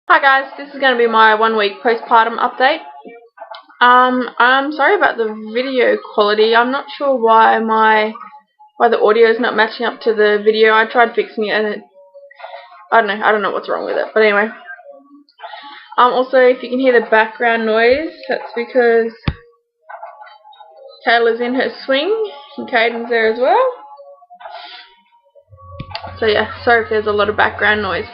Hi guys, this is going to be my 1 week postpartum update. I'm sorry about the video quality. I'm not sure why the audio is not matching up to the video. I tried fixing it and I don't know what's wrong with it. But anyway, also if you can hear the background noise, that's because Kayla's in her swing and Caden's there as well. So yeah, sorry if there's a lot of background noise.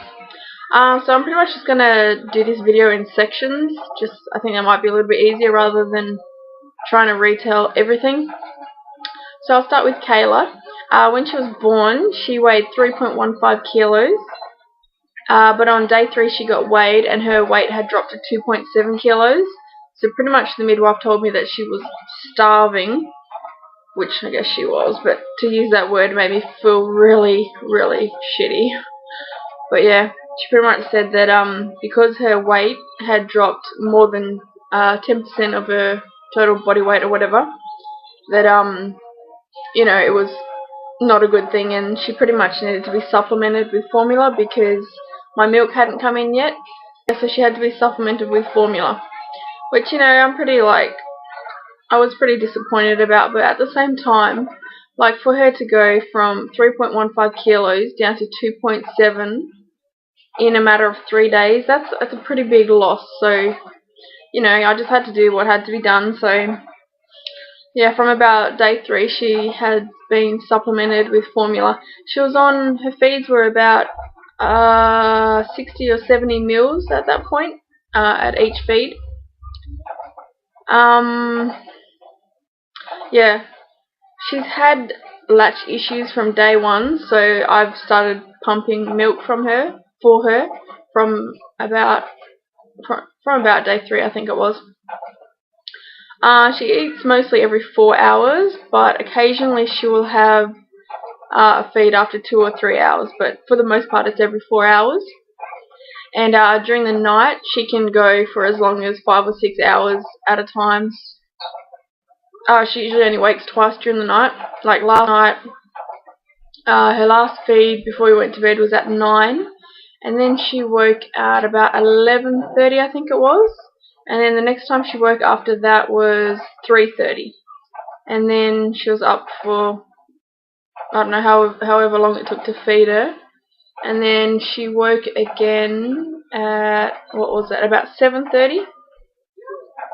So I'm pretty much just gonna do this video in sections. I think that might be a little bit easier rather than trying to retell everything. So I'll start with Kayla. When she was born, she weighed 3.15 kilos. But on day 3 she got weighed and her weight had dropped to 2.7 kilos. So pretty much the midwife told me that she was starving, which I guess she was, but to use that word made me feel really, really shitty. But yeah, she pretty much said that because her weight had dropped more than 10% of her total body weight or whatever, that it was not a good thing, and she pretty much needed to be supplemented with formula because my milk hadn't come in yet. So she had to be supplemented with formula, which I was pretty disappointed about, but at the same time, like, for her to go from 3.15 kilos down to 2.7 in a matter of 3 days, that's a pretty big loss. So I just had to do what had to be done. So yeah, from about day 3 she had been supplemented with formula. Her feeds were about 60 or 70 mils at that point, at each feed. Yeah, she's had latch issues from day 1, so I've started pumping milk for her from about day 3, I think it was. She eats mostly every 4 hours, but occasionally she will have a feed after 2 or 3 hours, but for the most part it's every 4 hours. And during the night she can go for as long as 5 or 6 hours at a time. She usually only wakes twice during the night. Like last night, her last feed before we went to bed was at 9, and then she woke at about 11:30, I think it was. And then the next time she woke after that was 3:30. And then she was up for, I don't know, however long it took to feed her. And then she woke again at, about 7:30.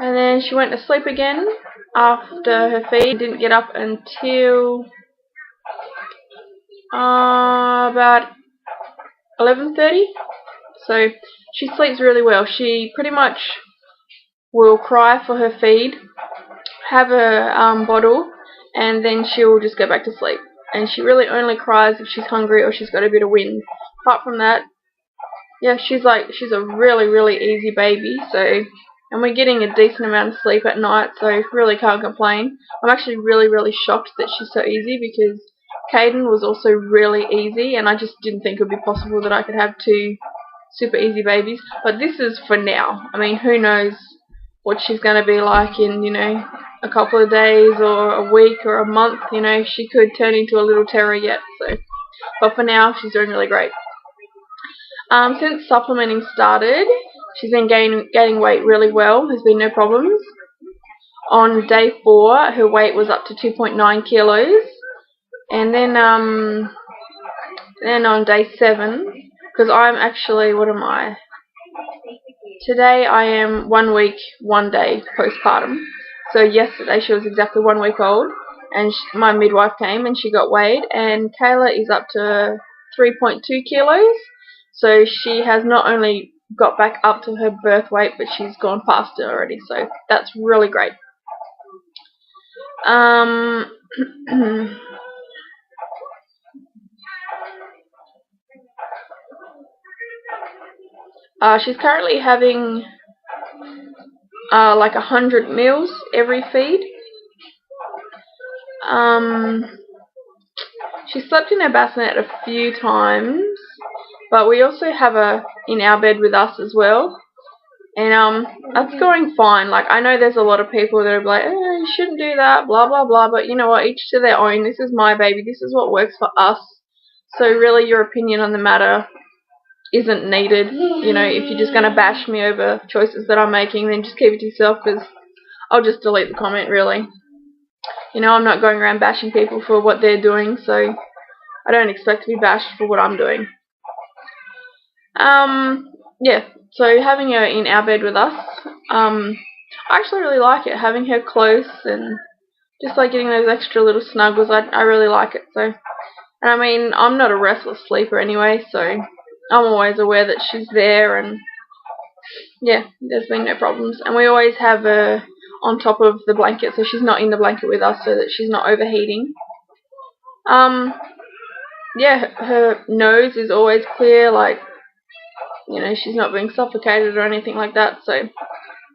And then she went to sleep again after her feed. Didn't get up until about 11:30. So she sleeps really well. She pretty much will cry for her feed, have a bottle, and then she'll just go back to sleep. And she really only cries if she's hungry or she's got a bit of wind. Apart from that, yeah, she's a really, really easy baby. And we're getting a decent amount of sleep at night, so really can't complain. I'm actually really, really shocked that she's so easy, because Caden was also really easy, and I just didn't think it would be possible that I could have 2 super easy babies. But this is for now. I mean, who knows what she's going to be like in, a couple of days or a week or a month. She could turn into a little terror yet. But for now, she's doing really great. Since supplementing started, she's been gaining weight really well. There's been no problems. On day 4, her weight was up to 2.9 kilos. And then on day 7, because I'm actually, what am I? Today I am 1 week, 1 day postpartum. So yesterday she was exactly 1 week old, and my midwife came and she got weighed, and Kayla is up to 3.2 kilos. So she has not only got back up to her birth weight, but she's gone past it already. So that's really great. She's currently having like 100 meals every feed. She slept in her bassinet a few times, but we also have her in our bed with us as well. And that's going fine. Like, I know there's a lot of people that are like, you shouldn't do that, blah blah blah, but you know what, each to their own. This is my baby, this is what works for us. So really, your opinion on the matter isn't needed. You know, if you're just going to bash me over choices that I'm making, then just keep it to yourself, because I'll just delete the comment, really. You know, I'm not going around bashing people for what they're doing, so I don't expect to be bashed for what I'm doing. Yeah, so having her in our bed with us, I actually really like it, having her close and just like getting those extra little snuggles. I really like it. So, and I mean, I'm not a restless sleeper anyway, so I'm always aware that she's there, and yeah, there's been no problems. And we always have her on top of the blanket, so she's not in the blanket with us, so that she's not overheating. Yeah, her nose is always clear, like, you know, she's not being suffocated or anything like that. So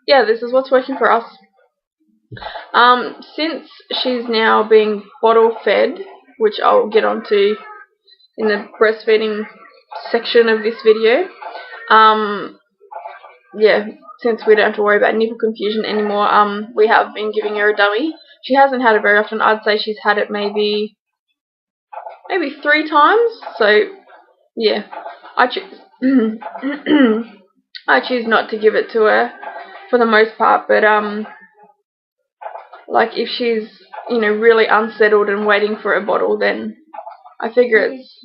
yeah, this is what's working for us. Since she's now being bottle fed, which I'll get onto in the breastfeeding section of this video, yeah, since we don't have to worry about nipple confusion anymore, we have been giving her a dummy. She hasn't had it very often. I'd say she's had it maybe 3 times. So yeah, I choose I choose not to give it to her for the most part, but like if she's, you know, really unsettled and waiting for a bottle, then I figure it's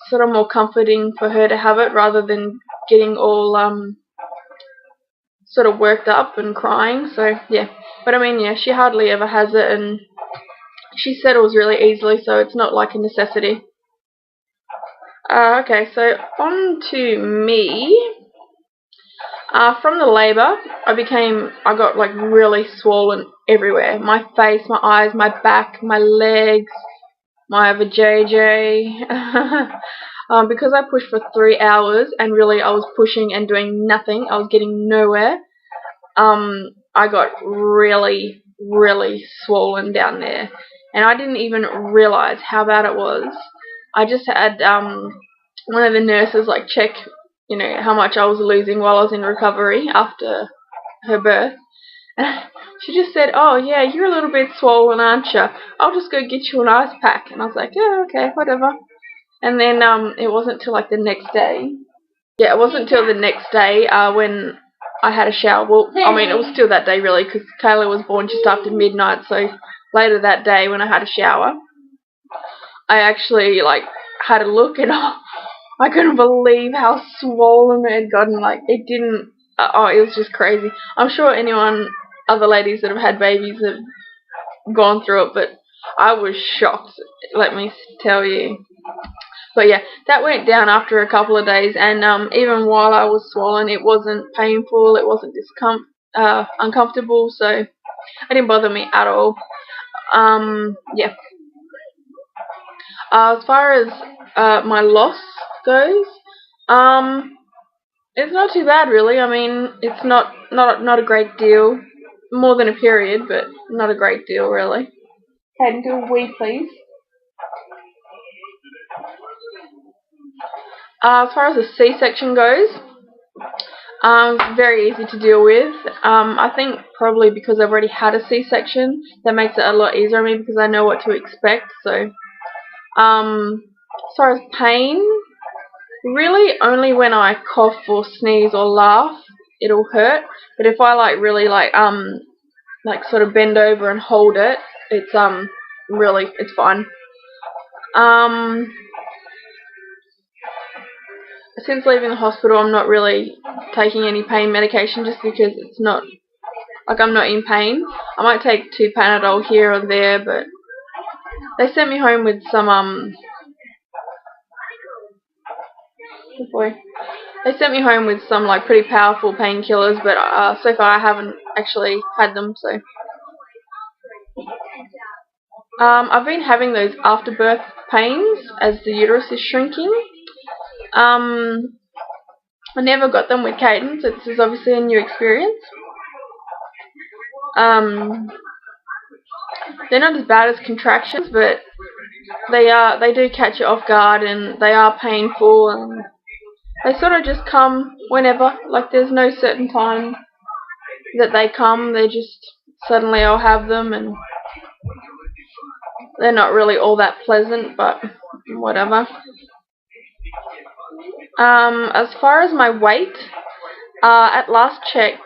sort of more comforting for her to have it rather than getting all sort of worked up and crying. So yeah, but I mean, yeah, she hardly ever has it, and she settles really easily, so it's not like a necessity. Okay, so on to me. From the labour, I got like really swollen everywhere. My face, my eyes, my back, my legs, my vajayjay. Because I pushed for 3 hours, and really I was pushing and doing nothing. I was getting nowhere. I got really, really swollen down there, and I didn't even realise how bad it was. I just had one of the nurses like check, you know, how much I was losing while I was in recovery after her birth. She just said, "Oh yeah, you're a little bit swollen, aren't you? I'll just go get you an ice pack." And I was like, "Yeah, okay, whatever." And then it wasn't till like the next day. Yeah, it wasn't till the next day when I had a shower. Well, I mean, it was still that day really, because Kayla was born just after midnight. So later that day when I had a shower, I actually like had a look, and I couldn't believe how swollen it had gotten. Like, it didn't. It was just crazy. I'm sure other ladies that have had babies have gone through it, but I was shocked, let me tell you. But yeah, that went down after a couple of days, and even while I was swollen, it wasn't painful, it wasn't uncomfortable, so it didn't bother me at all. Yeah. As far as my loss goes, it's not too bad really. I mean, it's not a great deal, more than a period, but not a great deal really. Hayden, do a wee please. As far as the C-section goes, very easy to deal with. I think probably because I've already had a C-section, that makes it a lot easier on me because I know what to expect. So, as far as pain, really only when I cough or sneeze or laugh it'll hurt. But if I like really like sort of bend over and hold it, it's really, it's fine. Since leaving the hospital, I'm not really taking any pain medication just because it's not, like, I'm not in pain. I might take 2 Panadol here or there, but they sent me home with some, good boy. They sent me home with some, like, pretty powerful painkillers, but so far I haven't actually had them, so. I've been having those afterbirth pains as the uterus is shrinking. I never got them with Caden, so this is obviously a new experience. They're not as bad as contractions, but they do catch you off guard, and they are painful, and they sort of just come whenever. Like, there's no certain time that they come. They just suddenly I'll have them, and they're not really all that pleasant, but whatever. As far as my weight, at last check,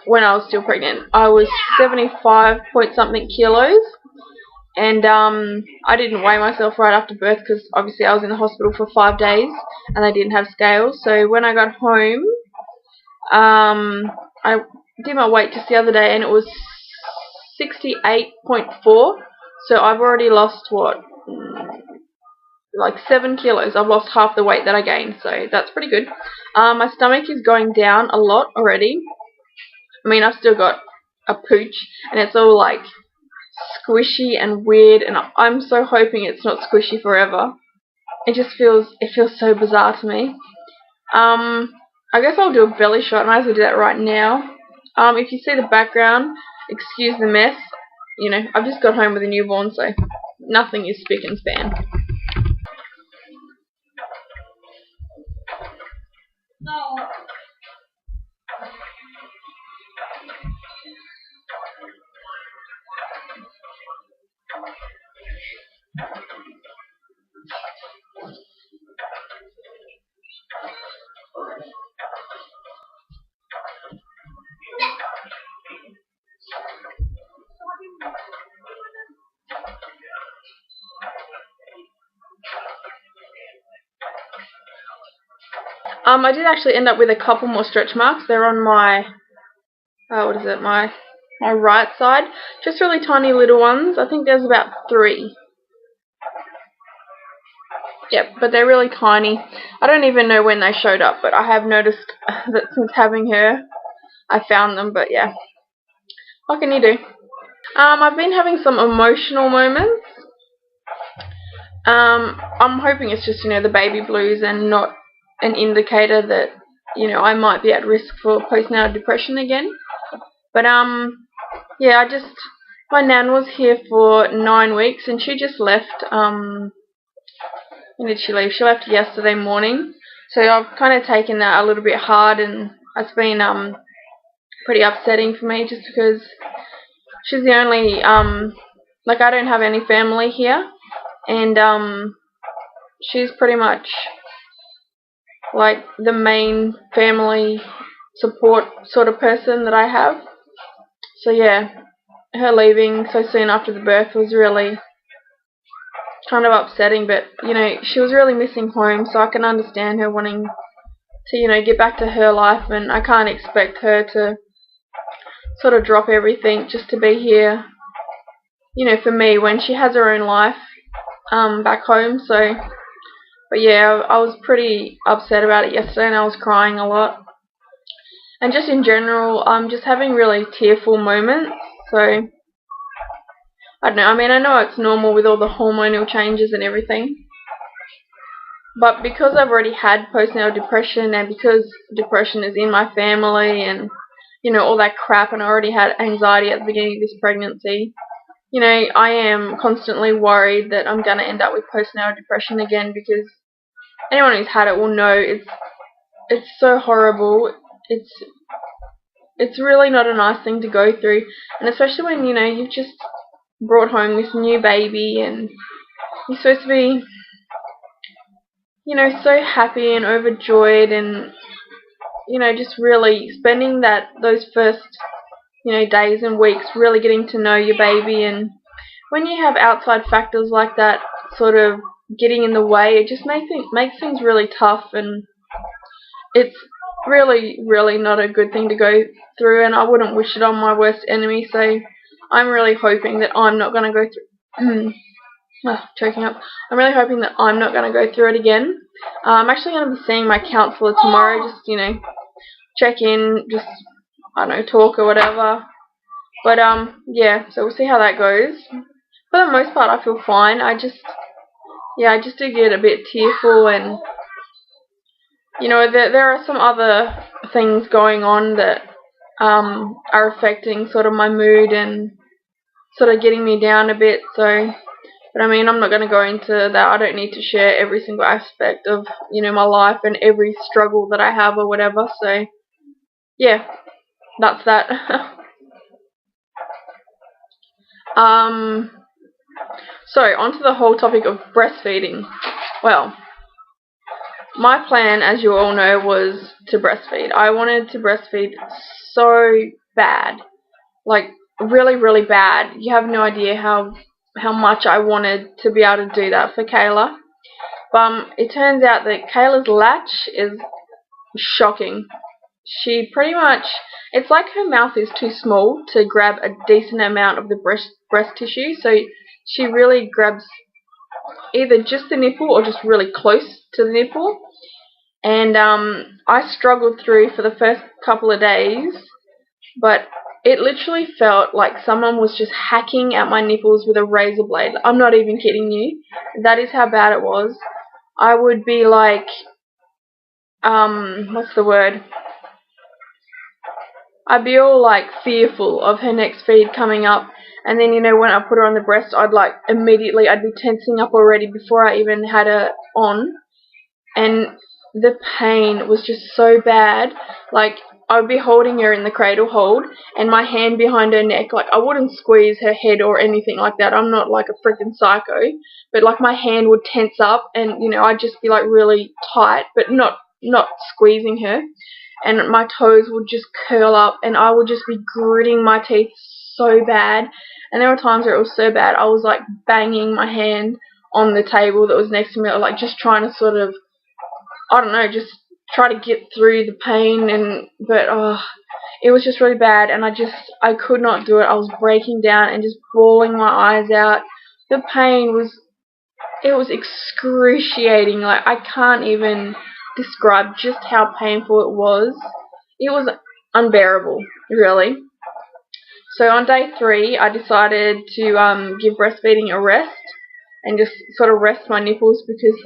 when I was still pregnant, I was 75 point something kilos. And I didn't weigh myself right after birth because obviously I was in the hospital for 5 days and they didn't have scales. So when I got home, I did my weight just the other day and it was 68.4. So I've already lost, what, like 7 kilos. I've lost half the weight that I gained, so that's pretty good. My stomach is going down a lot already. I mean, I've still got a pooch and it's all like squishy and weird, and I'm so hoping it's not squishy forever. It feels so bizarre to me. I guess I'll do a belly shot. I might as well do that right now. If you see the background, excuse the mess. You know, I've just got home with a newborn, so nothing is spick and span. I did actually end up with a couple more stretch marks. They're on my, my right side. Just really tiny little ones. I think there's about 3. Yep, but they're really tiny. I don't even know when they showed up, but I have noticed that since having her, I found them, but yeah. What can you do? I've been having some emotional moments. I'm hoping it's just, the baby blues and not an indicator that, I might be at risk for postnatal depression again. But, yeah, my nan was here for 9 weeks and she just left, when did she leave? She left yesterday morning. So I've kind of taken that a little bit hard, and it's been, pretty upsetting for me just because she's the only, I don't have any family here, and, she's pretty much like the main family support sort of person that I have. So yeah, her leaving so soon after the birth was really kind of upsetting, but she was really missing home, so I can understand her wanting to get back to her life, and I can't expect her to sort of drop everything just to be here for me when she has her own life back home. So but yeah, I was pretty upset about it yesterday and I was crying a lot. And just in general, I'm just having really tearful moments. So, I don't know. I mean, I know it's normal with all the hormonal changes and everything. But because I've already had postnatal depression and because depression is in my family and, all that crap, and I already had anxiety at the beginning of this pregnancy, I am constantly worried that I'm going to end up with postnatal depression again, because anyone who's had it will know it's so horrible. It's really not a nice thing to go through, and especially when you've just brought home this new baby and you're supposed to be so happy and overjoyed, and just really spending those first days and weeks really getting to know your baby. And when you have outside factors like that sort of getting in the way, it just makes things really tough, and it's really, really not a good thing to go through, and I wouldn't wish it on my worst enemy. So I'm really hoping that I'm not going to go through choking up. I'm really hoping that I'm not going to go through it again. I'm actually going to be seeing my counsellor tomorrow, just check in, just I don't know, talk or whatever. But yeah, so we'll see how that goes. For the most part, I feel fine. I just do get a bit tearful, and there are some other things going on that are affecting sort of my mood and sort of getting me down a bit. So, but I mean, I'm not going to go into that. I don't need to share every single aspect of my life and every struggle that I have or whatever. So yeah, that's that. So onto the whole topic of breastfeeding. Well, my plan, as you all know, was to breastfeed. I wanted to breastfeed so bad. Like, really, really bad. You have no idea how much I wanted to be able to do that for Kayla. But it turns out that Kayla's latch is shocking. She pretty much, it's like her mouth is too small to grab a decent amount of the breast tissue, so she really grabs either just the nipple or just really close to the nipple. And I struggled through for the first couple of days, but it literally felt like someone was just hacking at my nipples with a razor blade. I'm not even kidding you. That is how bad it was. I would be like, what's the word? I'd be all like fearful of her next feed coming up, and then when I put her on the breast, I'd be tensing up already before I even had her on, and the pain was just so bad. Like, I would be holding her in the cradle hold, and my hand behind her neck, like, I wouldn't squeeze her head or anything like that. I'm not like a freaking psycho, but like my hand would tense up, and I'd just be like really tight, but not squeezing her. And my toes would just curl up, and I would just be gritting my teeth so bad. And there were times where it was so bad I was like banging my hand on the table that was next to me, like just trying to sort of, I don't know, just try to get through the pain. But it was just really bad, and I could not do it. I was breaking down and just bawling my eyes out. The pain was excruciating. Like, I can't even describe just how painful it was. It was unbearable, really. So on day 3, I decided to give breastfeeding a rest and just sort of rest my nipples, because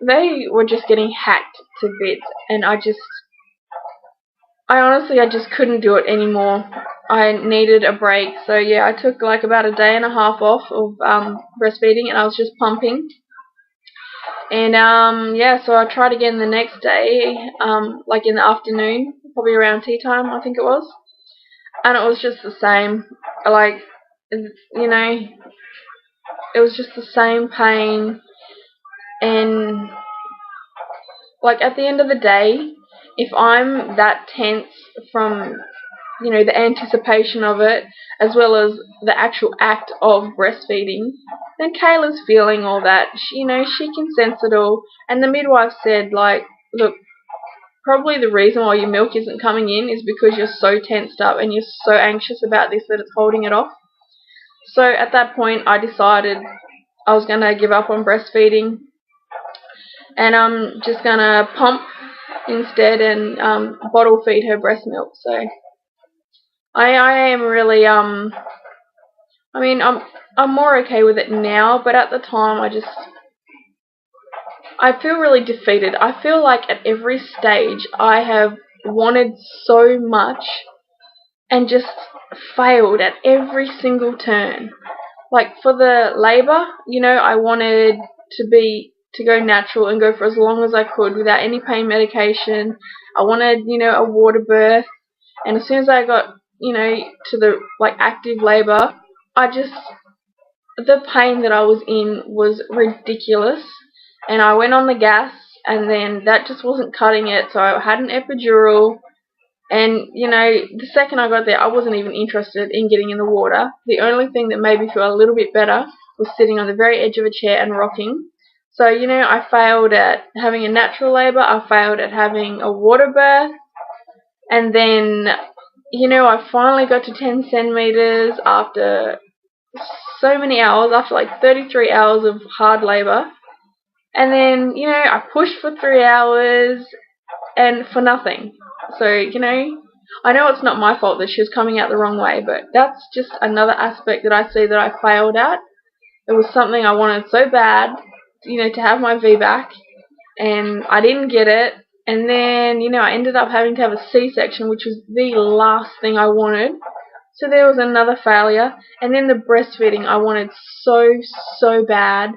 they were just getting hacked to bits, and I honestly just couldn't do it anymore. I needed a break. So yeah, I took like about a day and a half off of breastfeeding, and I was just pumping. And yeah, so I tried again the next day, like in the afternoon, probably around tea time, I think it was. And it was just the same. Like, it was just the same pain. And like, at the end of the day, if I'm that tense from the anticipation of it, as well as the actual act of breastfeeding, then Kayla's feeling all that. She can sense it all. And the midwife said, like, look, probably the reason why your milk isn't coming in is because you're so tensed up and you're so anxious about this that it's holding it off. So at that point, I decided I was going to give up on breastfeeding, and I'm just going to pump instead and bottle feed her breast milk. So I am really, I mean, I'm more okay with it now, but at the time I feel really defeated. I feel like at every stage I have wanted so much and just failed at every single turn. Like, for the labour, I wanted to go natural and go for as long as I could without any pain medication. I wanted, a water birth, and as soon as I got, to the active labour, the pain that I was in was ridiculous, and I went on the gas, and then that just wasn't cutting it, so I had an epidural. And, the second I got there, I wasn't even interested in getting in the water. The only thing that made me feel a little bit better was sitting on the very edge of a chair and rocking. So, I failed at having a natural labour, I failed at having a water birth, and then, I finally got to 10 centimetres after so many hours, after like 33 hours of hard labour. And then, I pushed for 3 hours, and for nothing. So, I know it's not my fault that she was coming out the wrong way, but that's just another aspect that I see that I failed at. It was something I wanted so bad, to have my VBAC, and I didn't get it. And then, I ended up having to have a C-section, which was the last thing I wanted. So there was another failure. And then the breastfeeding I wanted so bad.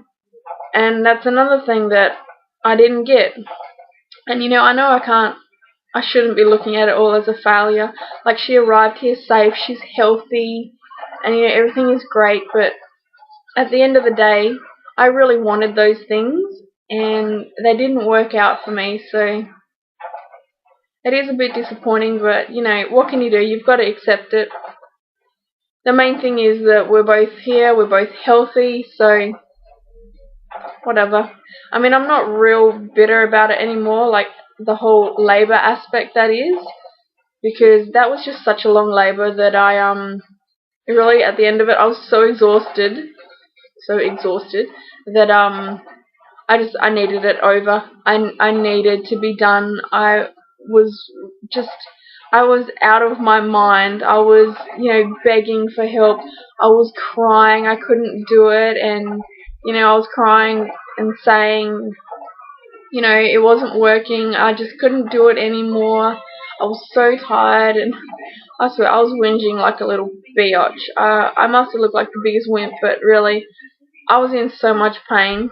And that's another thing that I didn't get. And I know I shouldn't be looking at it all as a failure. Like, she arrived here safe, she's healthy, and everything is great, but at the end of the day, I really wanted those things, and they didn't work out for me, so it is a bit disappointing, but you know, what can you do? You've got to accept it. The main thing is that we're both here, we're both healthy, so whatever. I mean, I'm not real bitter about it anymore, like the whole labour aspect, that is, because that was just such a long labour that I really, at the end of it, I was so exhausted that I needed it over. I needed to be done. Was just I was out of my mind. I was, you know, begging for help. I was crying. I couldn't do it, and you know, I was crying and saying, you know, it wasn't working. I just couldn't do it anymore. I was so tired, and I swear I was whinging like a little biatch. I must have looked like the biggest wimp, but really, I was in so much pain.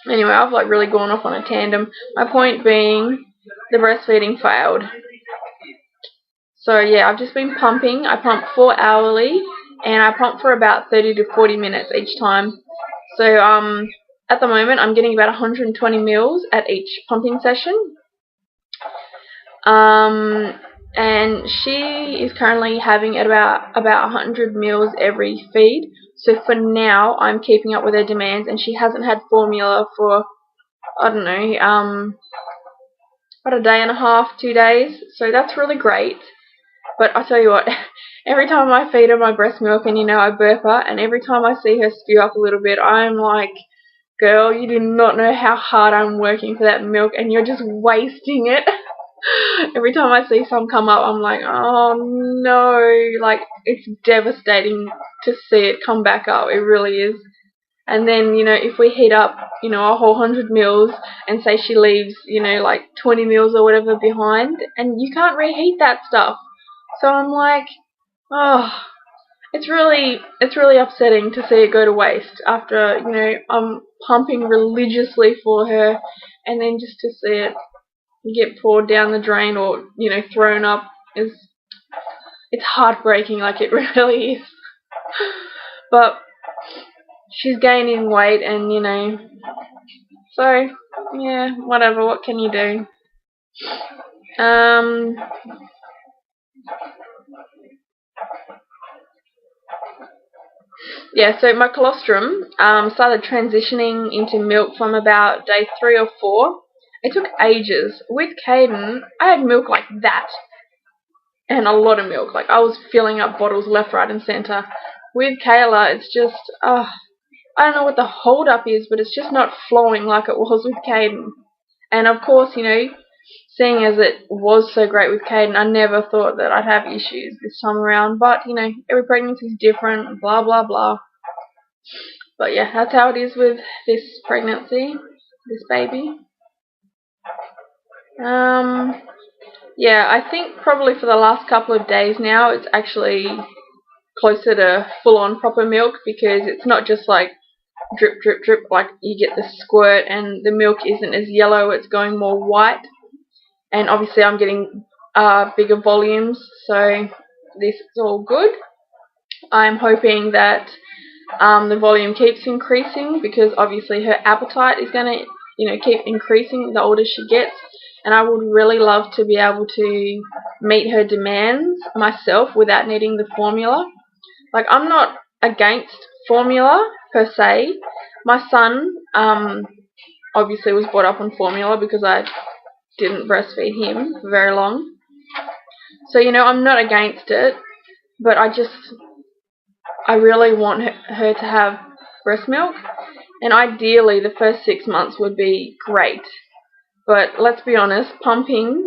Anyway, I've like really gone off on a tandem. My point being, the breastfeeding failed. So yeah, I've just been pumping. I pump 4 hourly, and I pump for about 30 to 40 minutes each time. So at the moment I'm getting about 120 mils at each pumping session. And she is currently having about 100 mils every feed. So for now, I'm keeping up with her demands, and she hasn't had formula for, I don't know, about a day and a half, 2 days. So that's really great. But I tell you what, every time I feed her my breast milk, and you know, I burp her, and every time I see her spew up a little bit, I'm like, girl, you do not know how hard I'm working for that milk, and you're just wasting it. Every time I see some come up, I'm like, oh no, like, it's devastating to see it come back up. It really is. And then, you know, if we heat up, you know, a whole 100 mils, and say she leaves, you know, like 20 mils or whatever behind, and you can't reheat that stuff. So I'm like, oh, it's really upsetting to see it go to waste after, you know, I'm pumping religiously for her, and then just to see it get poured down the drain, or, you know, thrown up, it's heartbreaking, like it really is. But she's gaining weight, and you know, so yeah, whatever, what can you do? Yeah, so my colostrum started transitioning into milk from about day 3 or 4. It took ages. With Caden, I had milk like that, and a lot of milk. Like, I was filling up bottles left, right, and centre. With Kayla, it's just, I don't know what the hold up is, but it's just not flowing like it was with Caden. And of course, you know, seeing as it was so great with Caden, I never thought that I'd have issues this time around. But, you know, every pregnancy is different, blah, blah, blah. But yeah, that's how it is with this pregnancy, this baby. Yeah, I think probably for the last couple of days now, it's actually closer to full-on proper milk, because it's not just like drip, drip, drip, like you get the squirt, and the milk isn't as yellow, it's going more white. And obviously I'm getting bigger volumes, so this is all good. I'm hoping that the volume keeps increasing, because obviously her appetite is going to, you know, keep increasing the older she gets, and I would really love to be able to meet her demands myself without needing the formula. Like, I'm not against formula per se. My son obviously was brought up on formula because I didn't breastfeed him for very long. So, you know, I'm not against it, but I really want her to have breast milk, and ideally the first 6 months would be great. But let's be honest, pumping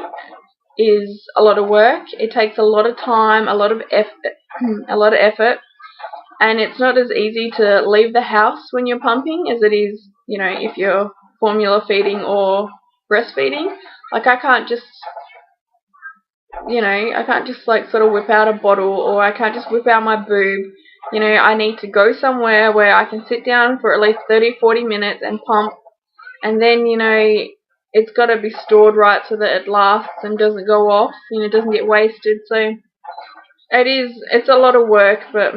is a lot of work. It takes a lot of time, a lot of effort, and it's not as easy to leave the house when you're pumping as it is, you know, if you're formula feeding or breastfeeding. Like, I can't just, you know, I can't just like sort of whip out a bottle, or I can't just whip out my boob. You know, I need to go somewhere where I can sit down for at least 30-40 minutes and pump, and then, you know, it's got to be stored right so that it lasts and doesn't go off, you know, doesn't get wasted. So it's a lot of work, but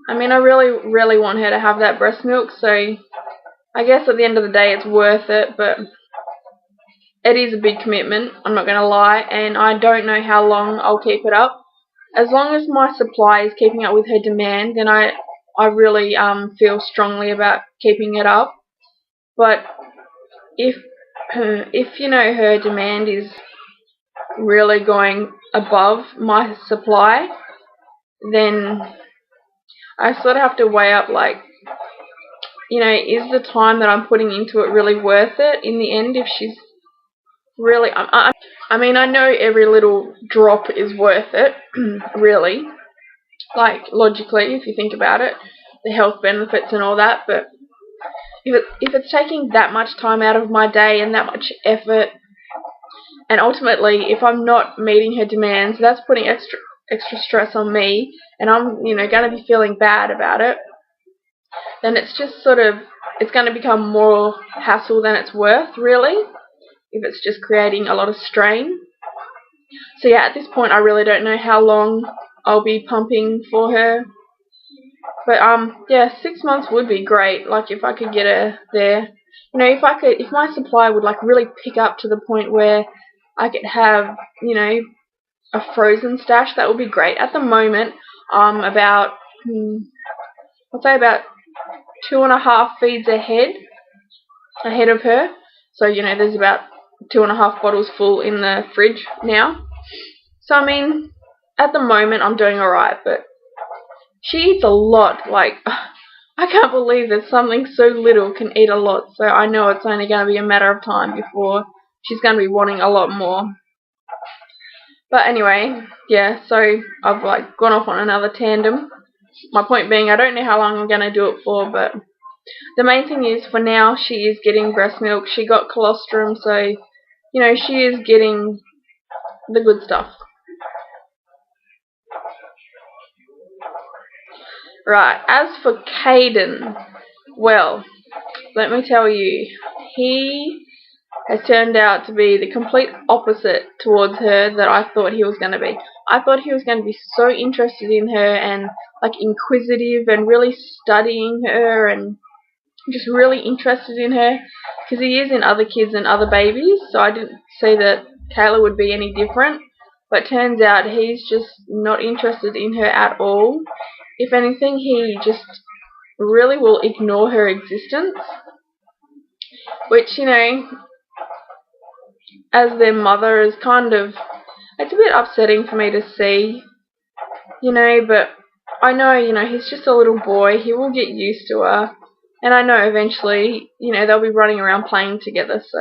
I mean, I really want her to have that breast milk, so I guess at the end of the day it's worth it, but it is a big commitment, I'm not going to lie, and I don't know how long I'll keep it up. As long as my supply is keeping up with her demand, then I really feel strongly about keeping it up. But if you know, her demand is really going above my supply, then I sort of have to weigh up, like, you know, is the time that I'm putting into it really worth it in the end? If she's really, I mean, I know every little drop is worth it, really, like, logically, if you think about it, the health benefits and all that, but if it's taking that much time out of my day and that much effort, and ultimately, if I'm not meeting her demands, that's putting extra stress on me, and I'm, you know, going to be feeling bad about it, then it's just sort of, it's going to become more hassle than it's worth, really, if it's just creating a lot of strain. So yeah, at this point, I really don't know how long I'll be pumping for her. But yeah, 6 months would be great. Like, if I could get her there, you know, if my supply would, like, really pick up to the point where I could have, you know, a frozen stash, that would be great. At the moment, about I'd say about 2.5 feeds ahead of her. So, you know, there's about 2.5 bottles full in the fridge now. So, I mean, at the moment I'm doing alright, but she eats a lot. Like, I can't believe that something so little can eat a lot. So I know it's only going to be a matter of time before she's going to be wanting a lot more. But anyway, yeah, so I've, like, gone off on another tandem. My point being, I don't know how long I'm going to do it for, but the main thing is, for now, she is getting breast milk. She got colostrum, so, you know, she is getting the good stuff. Right, as for Caden, well, let me tell you, he has turned out to be the complete opposite towards her that I thought he was going to be. I thought he was going to be so interested in her and, like, inquisitive and really studying her and just really interested in her, because he is in other kids and other babies, so I didn't see that Kayla would be any different. But turns out he's just not interested in her at all. If anything, he just really will ignore her existence, which, you know, as their mother, is kind of, it's a bit upsetting for me to see, you know, but I know, you know, he's just a little boy, he will get used to her, and I know eventually, you know, they'll be running around playing together, so.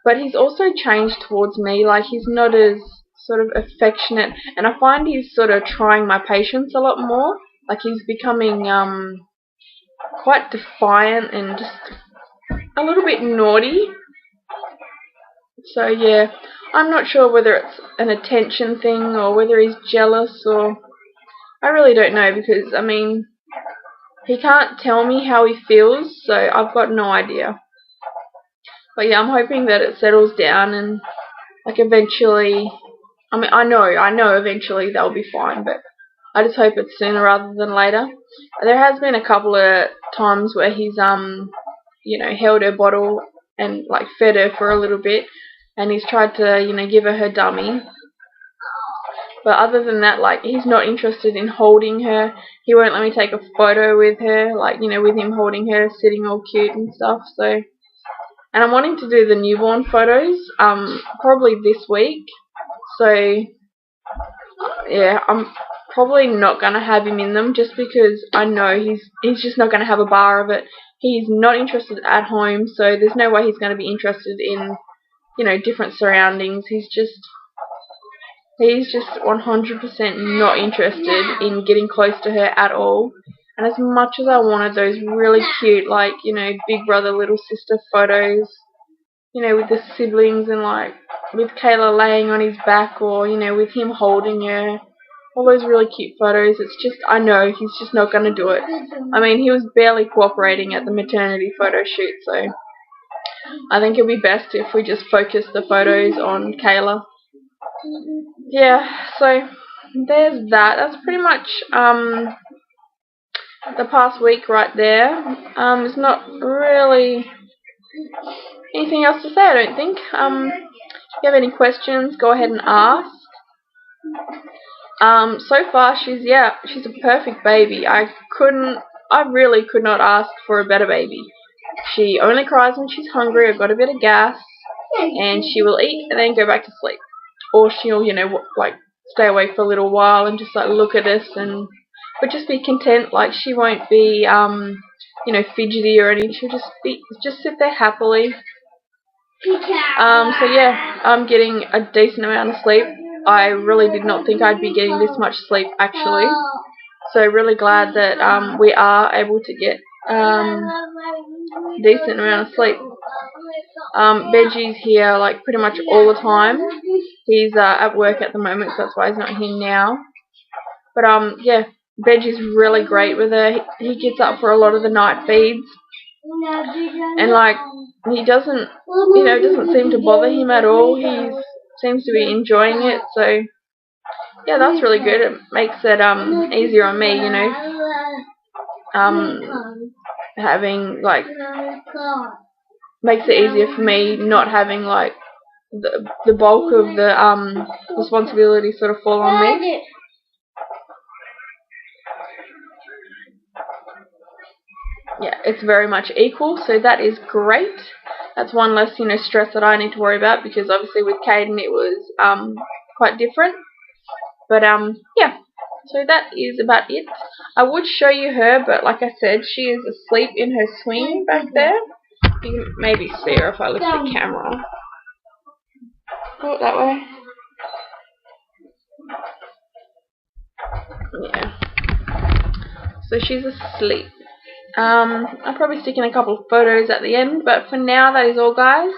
But he's also changed towards me, like, he's not as sort of affectionate, and I find he's sort of trying my patience a lot more. Like, he's becoming quite defiant and just a little bit naughty. So yeah, I'm not sure whether it's an attention thing or whether he's jealous, or I really don't know, because, I mean, he can't tell me how he feels, so I've got no idea. But yeah, I'm hoping that it settles down and, like, eventually, I mean, I know eventually they'll be fine, but I just hope it's sooner rather than later. There has been a couple of times where he's, you know, held her bottle and, like, fed her for a little bit, and he's tried to, you know, give her dummy. But other than that, like, he's not interested in holding her. He won't let me take a photo with her, like, you know, with him holding her, sitting all cute and stuff, so. And I'm wanting to do the newborn photos, probably this week. So, yeah, I'm probably not going to have him in them, just because I know he's just not going to have a bar of it. He's not interested at home, so there's no way he's going to be interested in, you know, different surroundings. He's just 100% not interested in getting close to her at all. And as much as I wanted those really cute, like, you know, big brother, little sister photos, you know, with the siblings and, like, with Kayla laying on his back, or, you know, with him holding her, all those really cute photos, it's just, I know he's just not going to do it. I mean, he was barely cooperating at the maternity photo shoot, so I think it'll be best if we just focus the photos on Kayla. Yeah, so there's that. That's pretty much the past week right there. There's not really anything else to say, I don't think. If you have any questions, go ahead and ask. So far she's a perfect baby. I really could not ask for a better baby. She only cries when she's hungry or got a bit of gas, and she will eat and then go back to sleep. Or she'll, like stay away for a little while and just like look at us but just be content. Like she won't be fidgety or anything. She'll just sit there happily. So yeah, I'm getting a decent amount of sleep. I really did not think I'd be getting this much sleep actually. So really glad that we are able to get decent amount of sleep. Benji's here like pretty much all the time. He's at work at the moment, so that's why he's not here now. But yeah, Benji's really great with her. He gets up for a lot of the night feeds, and like he doesn't seem to bother him at all. He seems to be enjoying it. So yeah, that's really good. It makes it easier on me, having like makes it easier for me not having like the bulk of the responsibility sort of fall on me. Yeah, it's very much equal, so that is great. That's one less stress that I need to worry about, because obviously with Caden it was quite different. But yeah, so that is about it. I would show you her, but like I said, she is asleep in her swing back there. You can maybe see her if I lift the camera. Go it that way. Yeah. So she's asleep. I'll probably stick in a couple of photos at the end, but for now that is all, guys.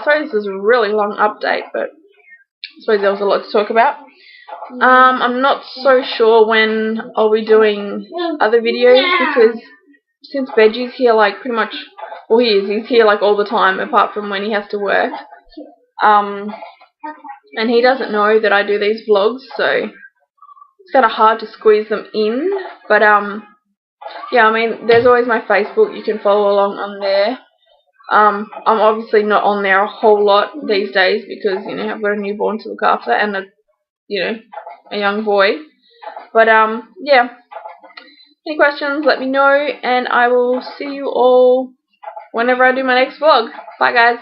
Sorry this is a really long update, but I suppose there was a lot to talk about. I'm not so sure when I'll be doing other videos, because since Veggie's here like pretty much, well he's here like all the time apart from when he has to work. And he doesn't know that I do these vlogs, so it's kind of hard to squeeze them in. But yeah, I mean, there's always my Facebook. You can follow along on there. I'm obviously not on there a whole lot these days because I've got a newborn to look after and a young boy. But yeah. Any questions? Let me know, and I will see you all whenever I do my next vlog. Bye, guys.